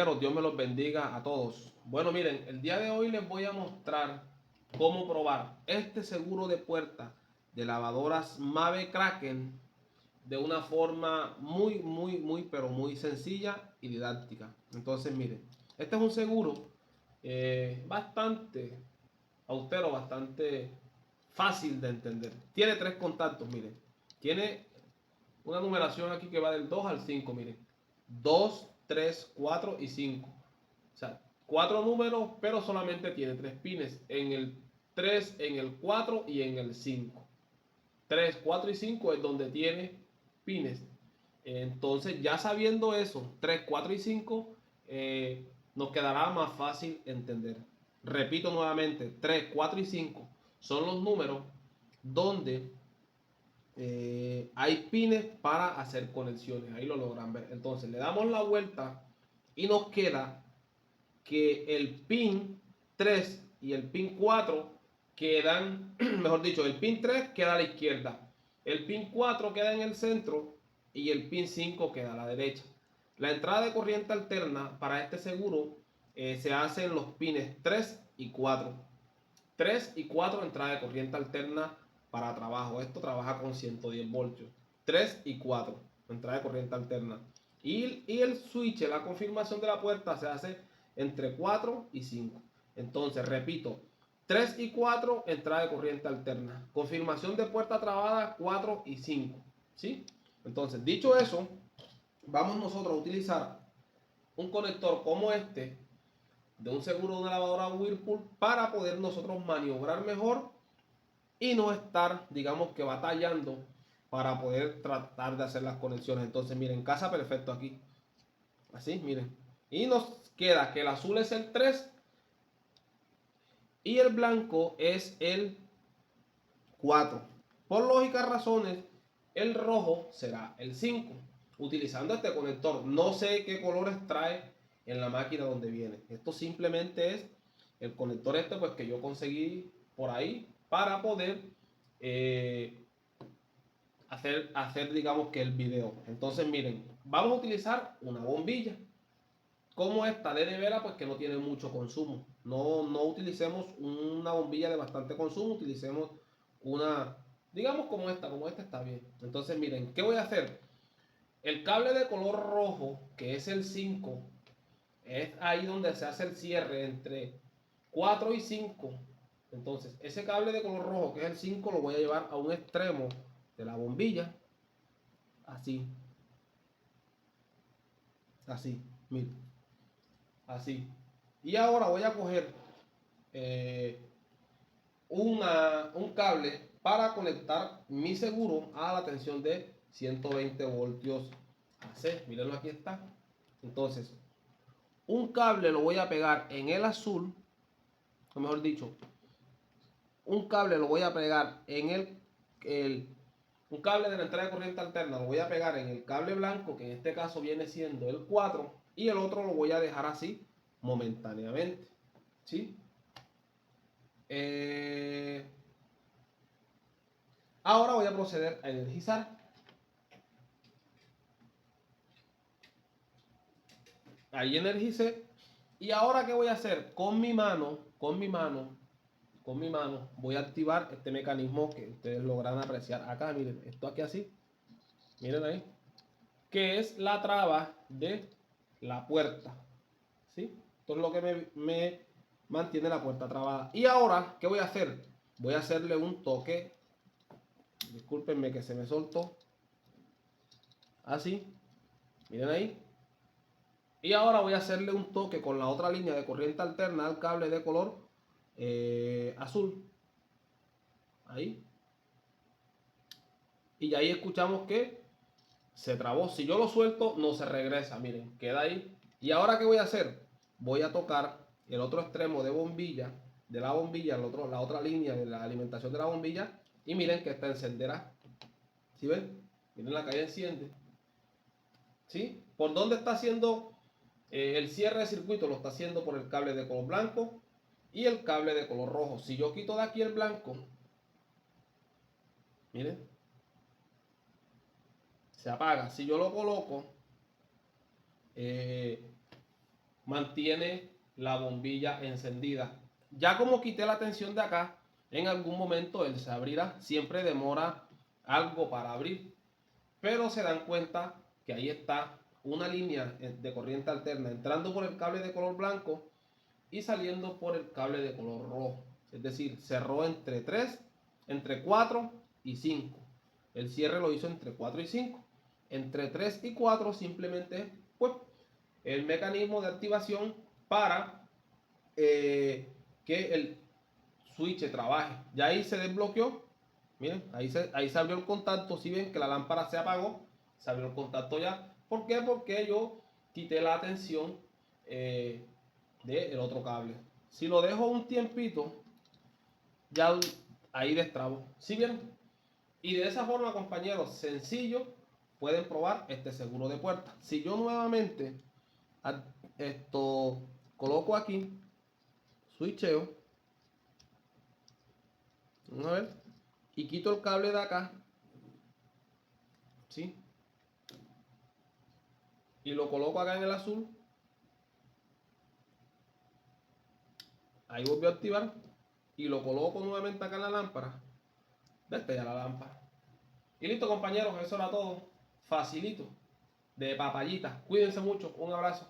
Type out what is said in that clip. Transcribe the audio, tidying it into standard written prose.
compañeros, Dios me los bendiga a todos. Bueno, miren, el día de hoy les voy a mostrar cómo probar este seguro de puerta de lavadoras mabe Kraken de una forma pero muy sencilla y didáctica. Entonces, miren, este es un seguro bastante austero, bastante fácil de entender. Tiene 3 contactos, miren. Tiene una numeración aquí que va del 2 al 5, miren. 2, 3, 4 y 5. O sea, 4 números, pero solamente tiene 3 pines. En el 3, en el 4 y en el 5. 3, 4 y 5 es donde tiene pines. Entonces, ya sabiendo eso, 3, 4 y 5, nos quedará más fácil entender. Repito nuevamente, 3, 4 y 5 son los números donde hay pines para hacer conexiones. Ahí lo logran ver. Entonces, le damos la vuelta y nos queda que el pin 3 y el pin 4 quedan, mejor dicho, el pin 3 queda a la izquierda, el pin 4 queda en el centro y el pin 5 queda a la derecha. La entrada de corriente alterna para este seguro se hace en los pines 3 y 4. 3 y 4 entrada de corriente alterna para trabajo. Esto trabaja con 110 voltios. 3 y 4 entrada de corriente alterna. Y el switch, la confirmación de la puerta se hace entre 4 y 5. Entonces, repito, 3 y 4 entrada de corriente alterna. Confirmación de puerta trabada 4 y 5. ¿Sí? Entonces, dicho eso, vamos nosotros a utilizar un conector como este de un seguro de una lavadora Whirlpool para poder nosotros maniobrar mejor y no estar, digamos que batallando para poder tratar de hacer las conexiones. Entonces, miren, casa perfecto aquí. Así, miren. Y nos queda que el azul es el 3 y el blanco es el 4. Por lógicas razones, el rojo será el 5. Utilizando este conector, no sé qué colores trae en la máquina donde viene. Esto simplemente es el conector este pues que yo conseguí por ahí para poder hacer digamos que el video. Entonces miren, vamos a utilizar una bombilla como esta de nevera, pues que no tiene mucho consumo. No utilicemos una bombilla de bastante consumo, utilicemos una, digamos como esta está bien. Entonces miren, ¿qué voy a hacer? El cable de color rojo, que es el 5, es ahí donde se hace el cierre entre 4 y 5. Entonces, ese cable de color rojo, que es el 5, lo voy a llevar a un extremo de la bombilla. Así. Así, miren. Así. Y ahora voy a coger un cable para conectar mi seguro a la tensión de 120 voltios AC. Mírenlo, aquí está. Entonces, un cable lo voy a pegar en el azul, o mejor dicho, un cable lo voy a pegar en un cable de la entrada de corriente alterna lo voy a pegar en el cable blanco, que en este caso viene siendo el 4, y el otro lo voy a dejar así momentáneamente. ¿Sí? Ahora voy a proceder a energizar. Ahí energicé. Y ahora, ¿qué voy a hacer? Con mi mano, voy a activar este mecanismo que ustedes logran apreciar acá. Miren, esto aquí así. Miren ahí. Que es la traba de la puerta. ¿Sí? Esto es lo que me mantiene la puerta trabada. Y ahora, ¿qué voy a hacer? Voy a hacerle un toque. Discúlpenme que se me soltó. Así. Miren ahí. Y ahora voy a hacerle un toque con la otra línea de corriente alterna al cable de color azul. Ahí. Y ahí escuchamos que se trabó. Si yo lo suelto, no se regresa. Miren, queda ahí. ¿Y ahora qué voy a hacer? Voy a tocar el otro extremo de bombilla, de la bombilla, la otra línea de la alimentación de la bombilla. Y miren que esta encenderá. ¿Sí ven? Miren, la calle enciende. ¿Sí? ¿Por dónde está haciendo el cierre de circuito? Lo está haciendo por el cable de color blanco y el cable de color rojo. Si yo quito de aquí el blanco, miren, se apaga. Si yo lo coloco mantiene la bombilla encendida. Ya como quité la tensión de acá, en algún momento él se abrirá. Siempre demora algo para abrir, pero se dan cuenta que ahí está una línea de corriente alterna entrando por el cable de color blanco y saliendo por el cable de color rojo. Es decir, cerró entre 3, entre 4 y 5. El cierre lo hizo entre 4 y 5. Entre 3 y 4 simplemente pues el mecanismo de activación para que el switch trabaje. Ya ahí se desbloqueó. Miren, ahí se abrió el contacto. Si ven que la lámpara se apagó, se abrió el contacto ya. ¿Por qué? Porque yo quité la tensión del otro cable. Si lo dejo un tiempito, ya ahí destrabo. ¿Sí ven? Y de esa forma, compañeros, sencillo, pueden probar este seguro de puerta. Si yo nuevamente esto coloco aquí, switcheo, vamos a ver, y quito el cable de acá, ¿sí? Y lo coloco acá en el azul, ahí volvió a activar, y lo coloco nuevamente acá en la lámpara, destella la lámpara. Y listo, compañeros, eso era todo, facilito, de papayita. Cuídense mucho, un abrazo.